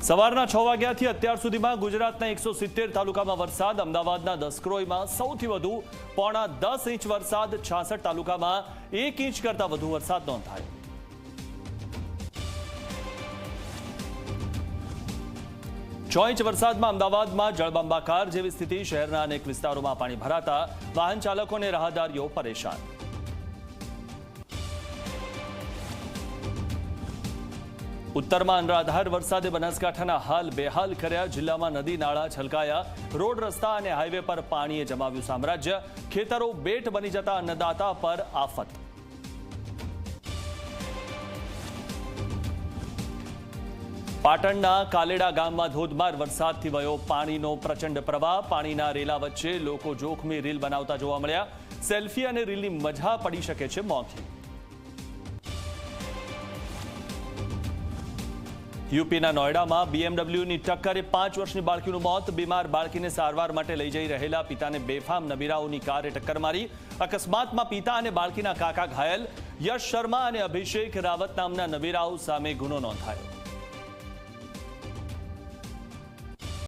સવારના 6 વાગ્યાથી અત્યાર સુધીમાં ગુજરાતના 170 તાલુકામાં વરસાદ, અમદાવાદના દસક્રોઈમાં સૌથી વધુ 9.5 ઇંચ વરસાદ, 66 તાલુકામાં 1 ઇંચ કરતા વધુ વરસાદ નોંધાયો. છ ઇંચ વરસાદમાં અમદાવાદમાં જળબંબાકાર જેવી સ્થિતિ, શહેરના અનેક વિસ્તારોમાં પાણી ભરાતા વાહન ચાલકો અને રાહદારીઓ પરેશાન. ઉત્તરમાં અનરાધાર વરસાદે બનાસકાંઠાના હાલ બેહાલ કર્યા. જિલ્લામાં નદી નાળા છલકાયા, રોડ રસ્તા અને હાઈવે પર પાણીએ જમાવ્યું સામ્રાજ્ય. ખેતરો બેટ બની જતા અન્નદાતા પર આફત. પાટણના કાલેડા ગામમાં ધોધમાર વરસાદથી વયો પાણીનો પ્રચંડ પ્રવાહ. પાણીના રેલા વચ્ચે લોકો જોખમી રીલ બનાવતા જોવા મળ્યા. સેલ્ફી અને રીલની મજા પડી શકે છે મોંઘી. યુપીના નોઈડામાં બીએમડબ્લ્યુની ટક્કરે 5 વર્ષની બાળકીનું મોત. બીમાર બાળકીને સારવાર માટે લઈ જઈ રહેલા પિતાને બેફામ નબીરાઓની કારે ટક્કર મારી. અકસ્માતમાં પિતા અને બાળકીના કાકા ઘાયલ. યશ શર્મા અને અભિષેક રાવત નામના નબીરાઓ સામે ગુનો નોંધાયો.